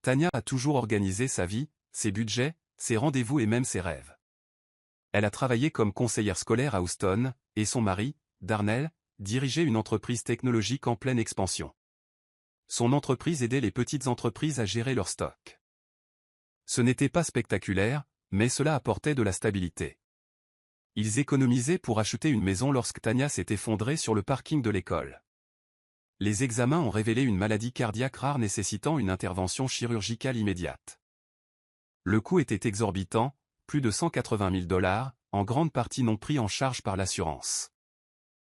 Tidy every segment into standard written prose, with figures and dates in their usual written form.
Tania a toujours organisé sa vie, ses budgets, ses rendez-vous et même ses rêves. Elle a travaillé comme conseillère scolaire à Houston, et son mari, Darnell, dirigeait une entreprise technologique en pleine expansion. Son entreprise aidait les petites entreprises à gérer leur stock. Ce n'était pas spectaculaire, mais cela apportait de la stabilité. Ils économisaient pour acheter une maison lorsque Tania s'est effondrée sur le parking de l'école. Les examens ont révélé une maladie cardiaque rare nécessitant une intervention chirurgicale immédiate. Le coût était exorbitant, plus de 180 000 $, en grande partie non pris en charge par l'assurance.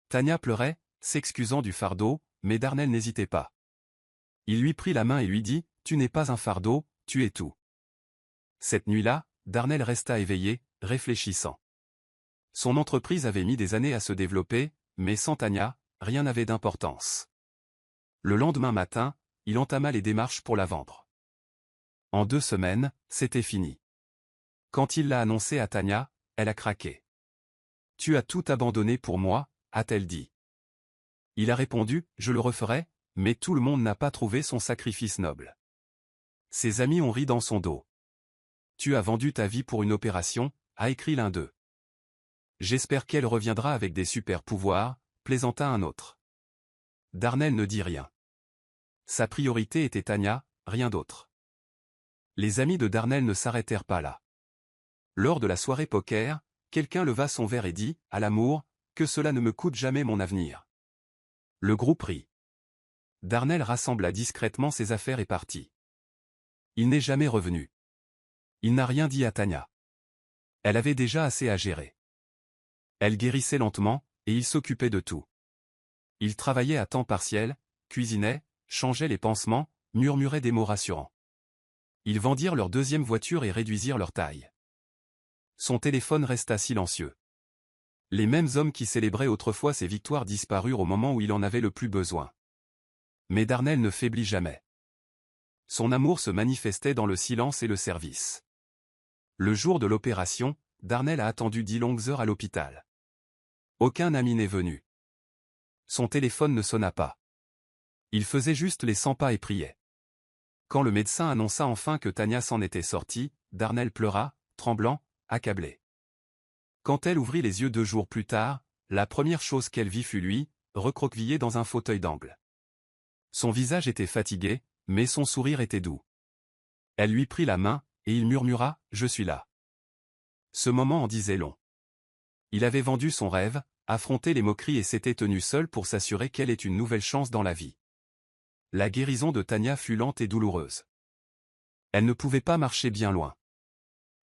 Tania pleurait, s'excusant du fardeau, mais Darnell n'hésitait pas. Il lui prit la main et lui dit « Tu n'es pas un fardeau, tu es tout ». Cette nuit-là, Darnell resta éveillé, réfléchissant. Son entreprise avait mis des années à se développer, mais sans Tania, rien n'avait d'importance. Le lendemain matin, il entama les démarches pour la vendre. En 2 semaines, c'était fini. Quand il l'a annoncé à Tania, elle a craqué. « Tu as tout abandonné pour moi », a-t-elle dit. Il a répondu « Je le referai », mais tout le monde n'a pas trouvé son sacrifice noble. Ses amis ont ri dans son dos. « Tu as vendu ta vie pour une opération », a écrit l'un d'eux. « J'espère qu'elle reviendra avec des super pouvoirs », plaisanta un autre. Darnell ne dit rien. Sa priorité était Tania, rien d'autre. Les amis de Darnell ne s'arrêtèrent pas là. Lors de la soirée poker, quelqu'un leva son verre et dit, à l'amour, que cela ne me coûte jamais mon avenir. Le groupe rit. Darnell rassembla discrètement ses affaires et partit. Il n'est jamais revenu. Il n'a rien dit à Tania. Elle avait déjà assez à gérer. Elle guérissait lentement, et il s'occupait de tout. Il travaillait à temps partiel, cuisinait, changeait les pansements, murmurait des mots rassurants. Ils vendirent leur 2e voiture et réduisirent leur taille. Son téléphone resta silencieux. Les mêmes hommes qui célébraient autrefois ses victoires disparurent au moment où il en avait le plus besoin. Mais Darnell ne faiblit jamais. Son amour se manifestait dans le silence et le service. Le jour de l'opération, Darnell a attendu 10 longues heures à l'hôpital. Aucun ami n'est venu. Son téléphone ne sonna pas. Il faisait juste les 100 pas et priait. Quand le médecin annonça enfin que Tania s'en était sortie, Darnell pleura, tremblant, accablé. Quand elle ouvrit les yeux 2 jours plus tard, la première chose qu'elle vit fut lui, recroquevillé dans un fauteuil d'angle. Son visage était fatigué, mais son sourire était doux. Elle lui prit la main, et il murmura « Je suis là ». Ce moment en disait long. Il avait vendu son rêve, affronté les moqueries et s'était tenu seul pour s'assurer qu'elle ait une nouvelle chance dans la vie. La guérison de Tania fut lente et douloureuse. Elle ne pouvait pas marcher bien loin.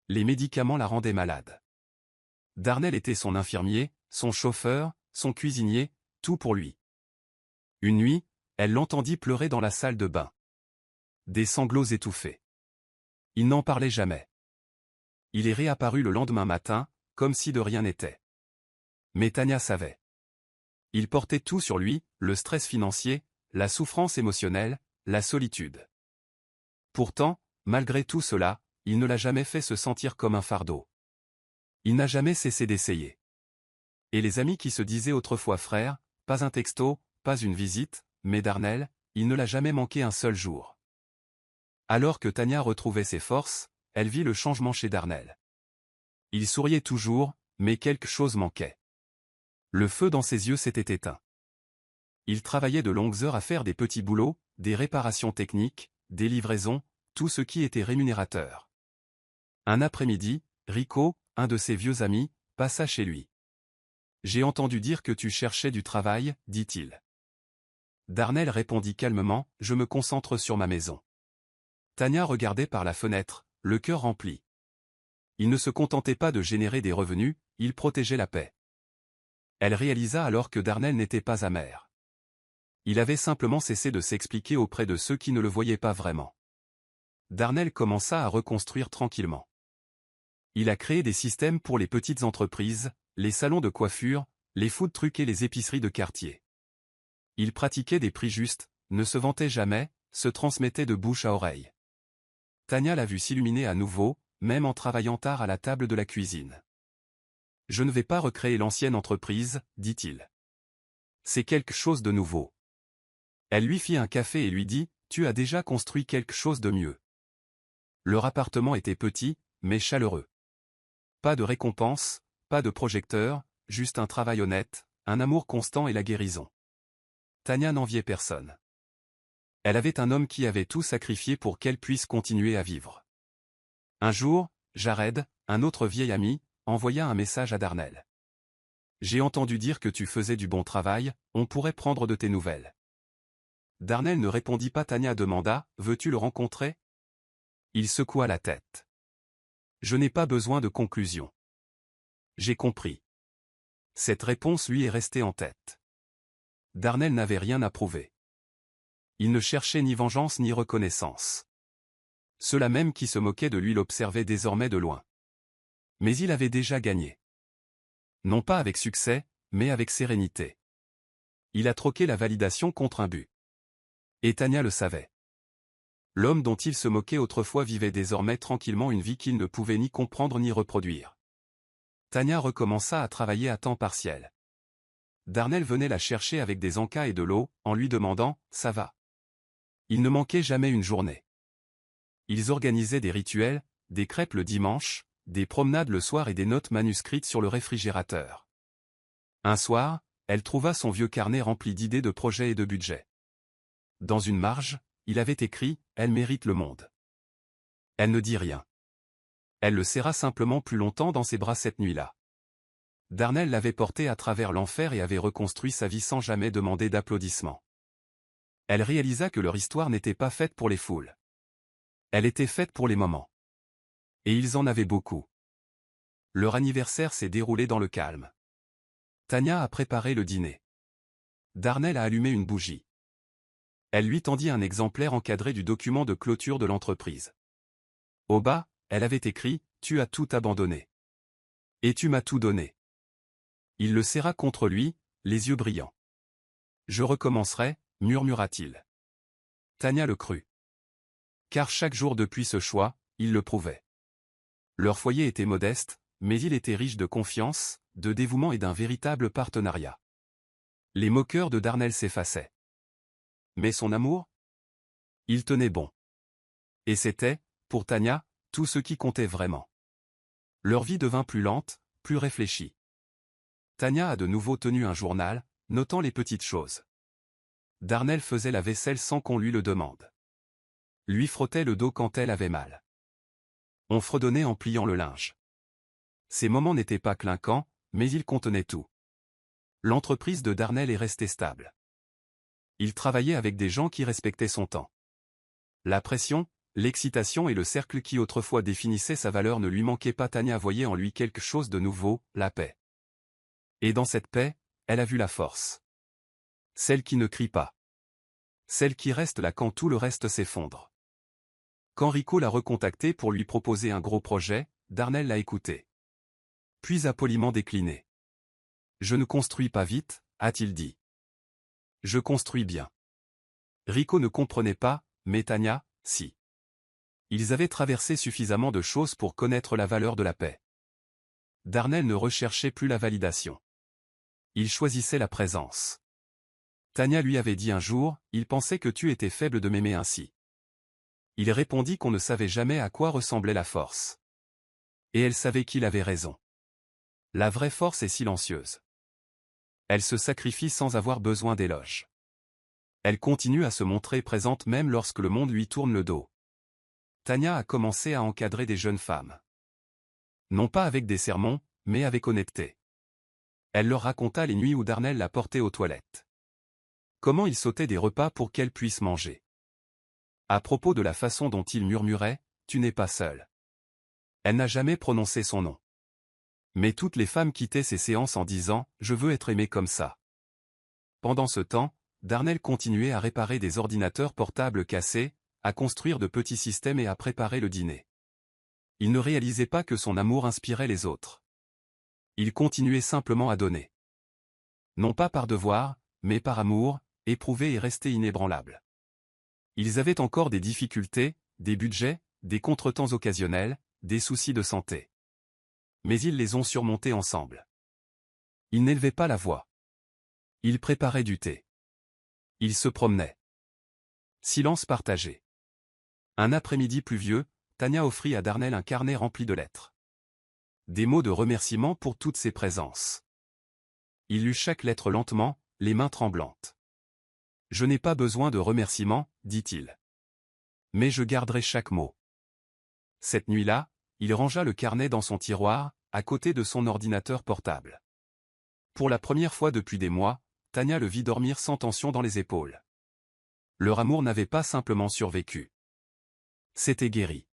Les médicaments la rendaient malade. Darnell était son infirmier, son chauffeur, son cuisinier, tout pour lui. Une nuit, elle l'entendit pleurer dans la salle de bain. Des sanglots étouffés. Il n'en parlait jamais. Il est réapparu le lendemain matin, comme si de rien n'était. Mais Tania savait. Il portait tout sur lui, le stress financier, la souffrance émotionnelle, la solitude. Pourtant, malgré tout cela, il ne l'a jamais fait se sentir comme un fardeau. Il n'a jamais cessé d'essayer. Et les amis qui se disaient autrefois frères, pas un texto, pas une visite, mais Darnell, il ne l'a jamais manqué un seul jour. Alors que Tania retrouvait ses forces, elle vit le changement chez Darnell. Il souriait toujours, mais quelque chose manquait. Le feu dans ses yeux s'était éteint. Il travaillait de longues heures à faire des petits boulots, des réparations techniques, des livraisons, tout ce qui était rémunérateur. Un après-midi, Rico, un de ses vieux amis, passa chez lui. « J'ai entendu dire que tu cherchais du travail, dit-il. » Darnell répondit calmement, « Je me concentre sur ma maison. » Tania regardait par la fenêtre, le cœur rempli. Il ne se contentait pas de générer des revenus, il protégeait la paix. Elle réalisa alors que Darnell n'était pas amer. Il avait simplement cessé de s'expliquer auprès de ceux qui ne le voyaient pas vraiment. Darnell commença à reconstruire tranquillement. Il a créé des systèmes pour les petites entreprises, les salons de coiffure, les food trucks et les épiceries de quartier. Il pratiquait des prix justes, ne se vantait jamais, se transmettait de bouche à oreille. Tania l'a vu s'illuminer à nouveau, même en travaillant tard à la table de la cuisine. « Je ne vais pas recréer l'ancienne entreprise, dit-il. C'est quelque chose de nouveau. » Elle lui fit un café et lui dit, « Tu as déjà construit quelque chose de mieux. » Leur appartement était petit, mais chaleureux. Pas de récompense, pas de projecteur, juste un travail honnête, un amour constant et la guérison. Tania n'enviait personne. Elle avait un homme qui avait tout sacrifié pour qu'elle puisse continuer à vivre. Un jour, Jared, un autre vieil ami, envoya un message à Darnell. « J'ai entendu dire que tu faisais du bon travail, on pourrait prendre de tes nouvelles. » Darnell ne répondit pas. Tania demanda « Veux-tu le rencontrer ?» Il secoua la tête. « Je n'ai pas besoin de conclusion. J'ai compris. » Cette réponse lui est restée en tête. Darnell n'avait rien à prouver. Il ne cherchait ni vengeance ni reconnaissance. Ceux-là même qui se moquaient de lui l'observaient désormais de loin. Mais il avait déjà gagné. Non pas avec succès, mais avec sérénité. Il a troqué la validation contre un but. Et Tania le savait. L'homme dont il se moquait autrefois vivait désormais tranquillement une vie qu'il ne pouvait ni comprendre ni reproduire. Tania recommença à travailler à temps partiel. Darnell venait la chercher avec des encas et de l'eau, en lui demandant « Ça va ?» Il ne manquait jamais une journée. Ils organisaient des rituels, des crêpes le dimanche, des promenades le soir et des notes manuscrites sur le réfrigérateur. Un soir, elle trouva son vieux carnet rempli d'idées de projets et de budgets. Dans une marge, il avait écrit « Elle mérite le monde ». Elle ne dit rien. Elle le serra simplement plus longtemps dans ses bras cette nuit-là. Darnell l'avait portée à travers l'enfer et avait reconstruit sa vie sans jamais demander d'applaudissements. Elle réalisa que leur histoire n'était pas faite pour les foules. Elle était faite pour les moments. Et ils en avaient beaucoup. Leur anniversaire s'est déroulé dans le calme. Tania a préparé le dîner. Darnell a allumé une bougie. Elle lui tendit un exemplaire encadré du document de clôture de l'entreprise. Au bas, elle avait écrit « Tu as tout abandonné. Et tu m'as tout donné. » Il le serra contre lui, les yeux brillants. « Je recommencerai, » murmura-t-il. Tania le crut. Car chaque jour depuis ce choix, il le prouvait. Leur foyer était modeste, mais il était riche de confiance, de dévouement et d'un véritable partenariat. Les moqueurs de Darnell s'effaçaient. Mais son amour? Il tenait bon. Et c'était, pour Tania, tout ce qui comptait vraiment. Leur vie devint plus lente, plus réfléchie. Tania a de nouveau tenu un journal, notant les petites choses. Darnell faisait la vaisselle sans qu'on lui le demande. Lui frottait le dos quand elle avait mal. On fredonnait en pliant le linge. Ces moments n'étaient pas clinquants, mais ils contenaient tout. L'entreprise de Darnell est restée stable. Il travaillait avec des gens qui respectaient son temps. La pression, l'excitation et le cercle qui autrefois définissait sa valeur ne lui manquaient pas. Tania voyait en lui quelque chose de nouveau, la paix. Et dans cette paix, elle a vu la force. Celle qui ne crie pas. Celle qui reste là quand tout le reste s'effondre. Quand Rico l'a recontacté pour lui proposer un gros projet, Darnell l'a écouté. Puis a poliment décliné. « Je ne construis pas vite, » a-t-il dit. « Je construis bien. » Rico ne comprenait pas, mais Tania, si. Ils avaient traversé suffisamment de choses pour connaître la valeur de la paix. Darnell ne recherchait plus la validation. Il choisissait la présence. Tania lui avait dit un jour, « Il pensait que tu étais faible de m'aimer ainsi. » Il répondit qu'on ne savait jamais à quoi ressemblait la force. Et elle savait qu'il avait raison. La vraie force est silencieuse. Elle se sacrifie sans avoir besoin d'éloges. Elle continue à se montrer présente même lorsque le monde lui tourne le dos. Tania a commencé à encadrer des jeunes femmes. Non pas avec des sermons, mais avec honnêteté. Elle leur raconta les nuits où Darnell la portait aux toilettes. Comment il sautait des repas pour qu'elle puisse manger. À propos de la façon dont il murmurait, « Tu n'es pas seule. » Elle n'a jamais prononcé son nom. Mais toutes les femmes quittaient ces séances en disant « Je veux être aimée comme ça. » Pendant ce temps, Darnell continuait à réparer des ordinateurs portables cassés, à construire de petits systèmes et à préparer le dîner. Il ne réalisait pas que son amour inspirait les autres. Il continuait simplement à donner. Non pas par devoir, mais par amour, éprouver et rester inébranlable. Ils avaient encore des difficultés, des budgets, des contretemps occasionnels, des soucis de santé. Mais ils les ont surmontés ensemble. Ils n'élevaient pas la voix. Ils préparaient du thé. Ils se promenaient. Silence partagé. Un après-midi pluvieux, Tania offrit à Darnell un carnet rempli de lettres. Des mots de remerciement pour toutes ses présences. Il lut chaque lettre lentement, les mains tremblantes. « Je n'ai pas besoin de remerciements, dit-il. Mais je garderai chaque mot. » Cette nuit-là, il rangea le carnet dans son tiroir, à côté de son ordinateur portable. Pour la première fois depuis des mois, Tania le vit dormir sans tension dans les épaules. Leur amour n'avait pas simplement survécu. C'était guéri.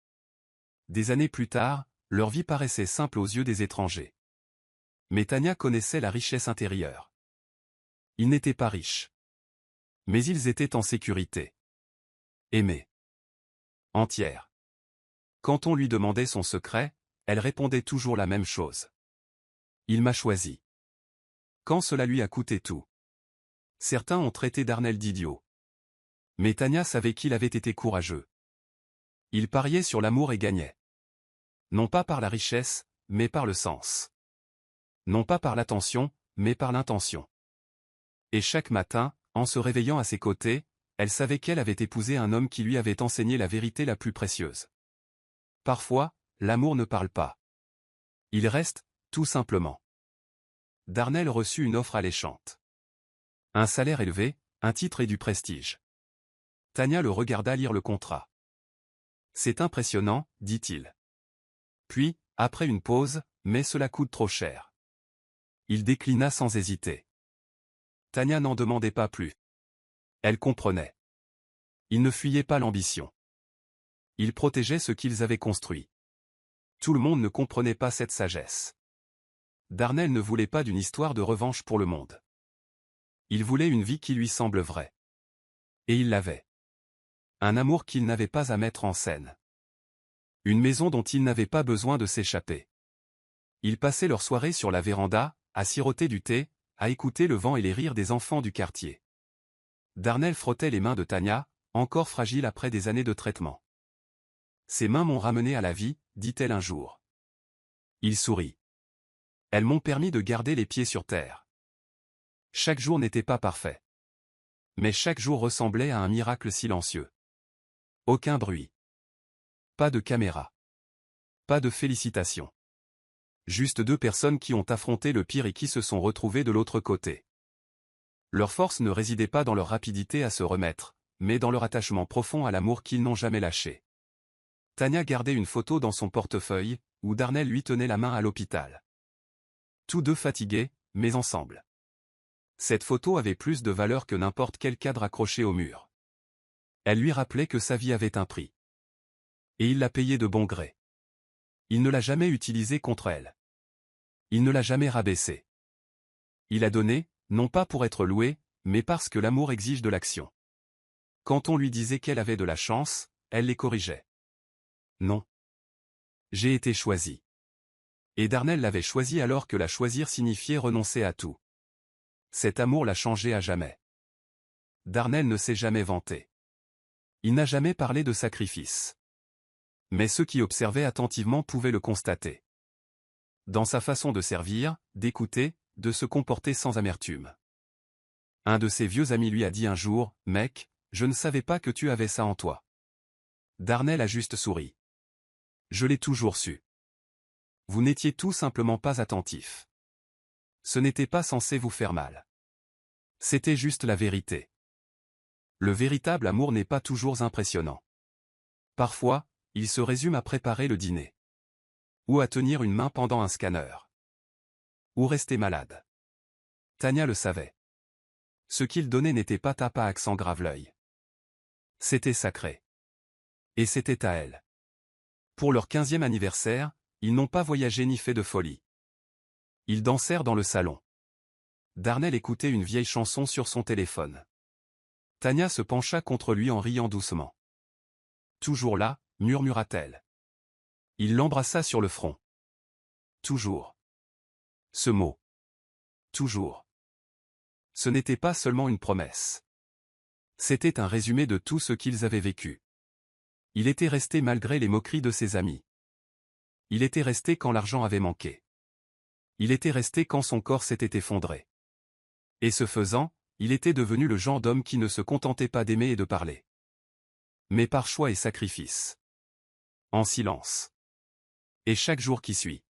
Des années plus tard, leur vie paraissait simple aux yeux des étrangers. Mais Tania connaissait la richesse intérieure. Ils n'étaient pas riches. Mais ils étaient en sécurité. Aimés. Entières. Quand on lui demandait son secret, elle répondait toujours la même chose. Il m'a choisi. Quand cela lui a coûté tout. Certains ont traité Darnell d'idiot. Mais Tania savait qu'il avait été courageux. Il pariait sur l'amour et gagnait. Non pas par la richesse, mais par le sens. Non pas par l'attention, mais par l'intention. Et chaque matin, en se réveillant à ses côtés, elle savait qu'elle avait épousé un homme qui lui avait enseigné la vérité la plus précieuse. Parfois, l'amour ne parle pas. Il reste, tout simplement. Darnell reçut une offre alléchante. Un salaire élevé, un titre et du prestige. Tania le regarda lire le contrat. « C'est impressionnant, dit-il. Puis, après une pause, mais cela coûte trop cher. » Il déclina sans hésiter. Tania n'en demandait pas plus. Elle comprenait. Il ne fuyait pas l'ambition. Il protégeait ce qu'ils avaient construit. Tout le monde ne comprenait pas cette sagesse. Darnell ne voulait pas d'une histoire de revanche pour le monde. Il voulait une vie qui lui semble vraie. Et il l'avait. Un amour qu'il n'avait pas à mettre en scène. Une maison dont il n'avait pas besoin de s'échapper. Ils passaient leur soirée sur la véranda, à siroter du thé, à écouter le vent et les rires des enfants du quartier. Darnell frottait les mains de Tania, encore fragile après des années de traitement. « Ces mains m'ont ramené à la vie, dit-elle un jour. Il sourit. Elles m'ont permis de garder les pieds sur terre. Chaque jour n'était pas parfait. Mais chaque jour ressemblait à un miracle silencieux. Aucun bruit. Pas de caméra. Pas de félicitations. Juste deux personnes qui ont affronté le pire et qui se sont retrouvées de l'autre côté. Leur force ne résidait pas dans leur rapidité à se remettre, mais dans leur attachement profond à l'amour qu'ils n'ont jamais lâché. Tania gardait une photo dans son portefeuille, où Darnell lui tenait la main à l'hôpital. Tous deux fatigués, mais ensemble. Cette photo avait plus de valeur que n'importe quel cadre accroché au mur. Elle lui rappelait que sa vie avait un prix. Et il l'a payé de bon gré. Il ne l'a jamais utilisée contre elle. Il ne l'a jamais rabaissée. Il a donné, non pas pour être loué, mais parce que l'amour exige de l'action. Quand on lui disait qu'elle avait de la chance, elle les corrigeait. Non. J'ai été choisi. Et Darnell l'avait choisi alors que la choisir signifiait renoncer à tout. Cet amour l'a changé à jamais. Darnell ne s'est jamais vanté. Il n'a jamais parlé de sacrifice. Mais ceux qui observaient attentivement pouvaient le constater. Dans sa façon de servir, d'écouter, de se comporter sans amertume. Un de ses vieux amis lui a dit un jour, « Mec, je ne savais pas que tu avais ça en toi. » Darnell a juste souri. « Je l'ai toujours su. Vous n'étiez tout simplement pas attentif. Ce n'était pas censé vous faire mal. C'était juste la vérité. » Le véritable amour n'est pas toujours impressionnant. Parfois, il se résume à préparer le dîner. Ou à tenir une main pendant un scanner. Ou rester malade. Tania le savait. Ce qu'il donnait n'était pas tape à accent grave-l'œil. C'était sacré. Et c'était à elle. Pour leur 15e anniversaire, ils n'ont pas voyagé ni fait de folie. Ils dansèrent dans le salon. Darnell écoutait une vieille chanson sur son téléphone. Tania se pencha contre lui en riant doucement. « Toujours là », murmura-t-elle. Il l'embrassa sur le front. Toujours. Ce mot. Toujours. Ce n'était pas seulement une promesse. C'était un résumé de tout ce qu'ils avaient vécu. Il était resté malgré les moqueries de ses amis. Il était resté quand l'argent avait manqué. Il était resté quand son corps s'était effondré. Et ce faisant, il était devenu le genre d'homme qui ne se contentait pas d'aimer et de parler. Mais par choix et sacrifice. En silence. Et chaque jour qui suit.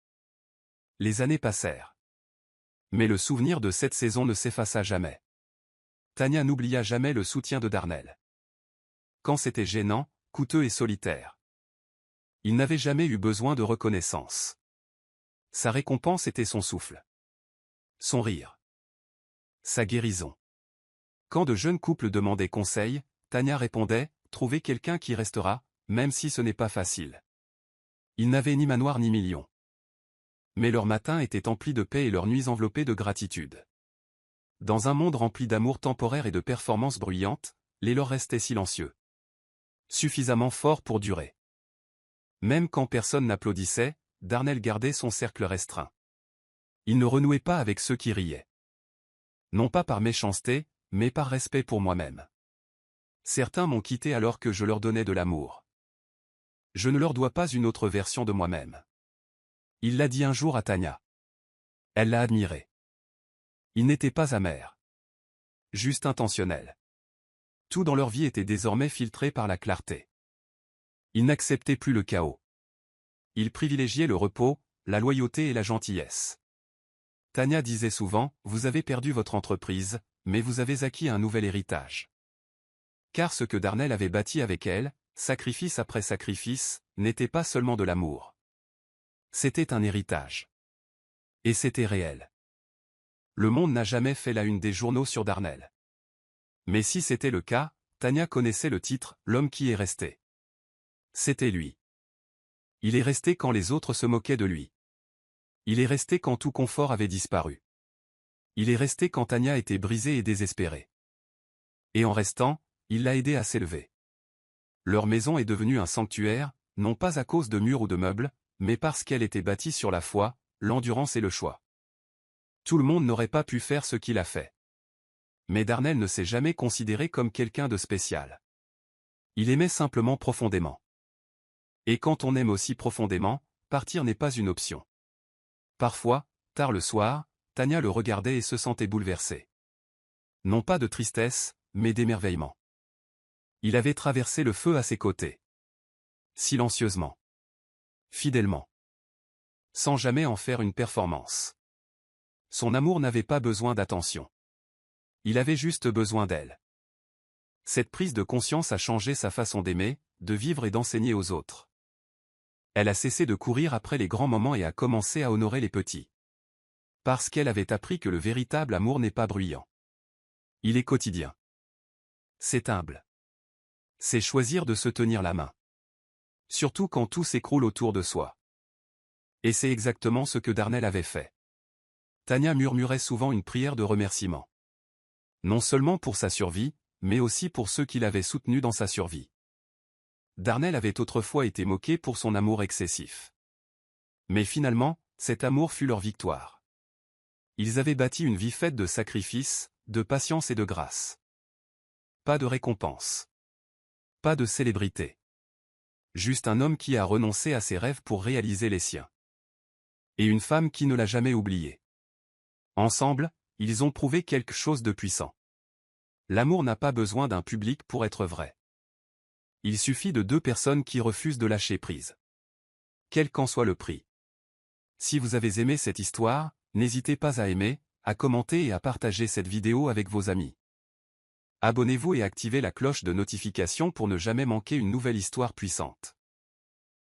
Les années passèrent. Mais le souvenir de cette saison ne s'effaça jamais. Tania n'oublia jamais le soutien de Darnell. Quand c'était gênant, coûteux et solitaire. Il n'avait jamais eu besoin de reconnaissance. Sa récompense était son souffle. Son rire. Sa guérison. Quand de jeunes couples demandaient conseil, Tania répondait « Trouvez quelqu'un qui restera, même si ce n'est pas facile. » Ils n'avaient ni manoir ni millions. Mais leurs matins étaient emplis de paix et leurs nuits enveloppées de gratitude. Dans un monde rempli d'amour temporaire et de performances bruyantes, les leurs restaient silencieux. Suffisamment forts pour durer. Même quand personne n'applaudissait, Darnell gardait son cercle restreint. Il ne renouait pas avec ceux qui riaient. Non pas par méchanceté, mais par respect pour moi-même. Certains m'ont quitté alors que je leur donnais de l'amour. Je ne leur dois pas une autre version de moi-même. Il l'a dit un jour à Tania. Elle l'a admiré. Il n'était pas amer. Juste intentionnel. Tout dans leur vie était désormais filtré par la clarté. Ils n'acceptaient plus le chaos. Ils privilégiaient le repos, la loyauté et la gentillesse. Tania disait souvent, « Vous avez perdu votre entreprise, mais vous avez acquis un nouvel héritage. » Car ce que Darnell avait bâti avec elle, sacrifice après sacrifice, n'était pas seulement de l'amour. C'était un héritage. Et c'était réel. Le monde n'a jamais fait la une des journaux sur Darnell. Mais si c'était le cas, Tania connaissait le titre « L'homme qui est resté ». C'était lui. Il est resté quand les autres se moquaient de lui. Il est resté quand tout confort avait disparu. Il est resté quand Tania était brisée et désespérée. Et en restant, il l'a aidée à s'élever. Leur maison est devenue un sanctuaire, non pas à cause de murs ou de meubles, mais parce qu'elle était bâtie sur la foi, l'endurance et le choix. Tout le monde n'aurait pas pu faire ce qu'il a fait. Mais Darnell ne s'est jamais considéré comme quelqu'un de spécial. Il aimait simplement profondément. Et quand on aime aussi profondément, partir n'est pas une option. Parfois, tard le soir, Tania le regardait et se sentait bouleversée. Non pas de tristesse, mais d'émerveillement. Il avait traversé le feu à ses côtés. Silencieusement. Fidèlement. Sans jamais en faire une performance. Son amour n'avait pas besoin d'attention. Il avait juste besoin d'elle. Cette prise de conscience a changé sa façon d'aimer, de vivre et d'enseigner aux autres. Elle a cessé de courir après les grands moments et a commencé à honorer les petits. Parce qu'elle avait appris que le véritable amour n'est pas bruyant. Il est quotidien. C'est humble. C'est choisir de se tenir la main. Surtout quand tout s'écroule autour de soi. Et c'est exactement ce que Darnell avait fait. Tania murmurait souvent une prière de remerciement. Non seulement pour sa survie, mais aussi pour ceux qui l'avaient soutenu dans sa survie. Darnell avait autrefois été moqué pour son amour excessif. Mais finalement, cet amour fut leur victoire. Ils avaient bâti une vie faite de sacrifices, de patience et de grâce. Pas de récompense. Pas de célébrité. Juste un homme qui a renoncé à ses rêves pour réaliser les siens. Et une femme qui ne l'a jamais oublié. Ensemble, ils ont prouvé quelque chose de puissant. L'amour n'a pas besoin d'un public pour être vrai. Il suffit de deux personnes qui refusent de lâcher prise. Quel qu'en soit le prix. Si vous avez aimé cette histoire, n'hésitez pas à aimer, à commenter et à partager cette vidéo avec vos amis. Abonnez-vous et activez la cloche de notification pour ne jamais manquer une nouvelle histoire puissante.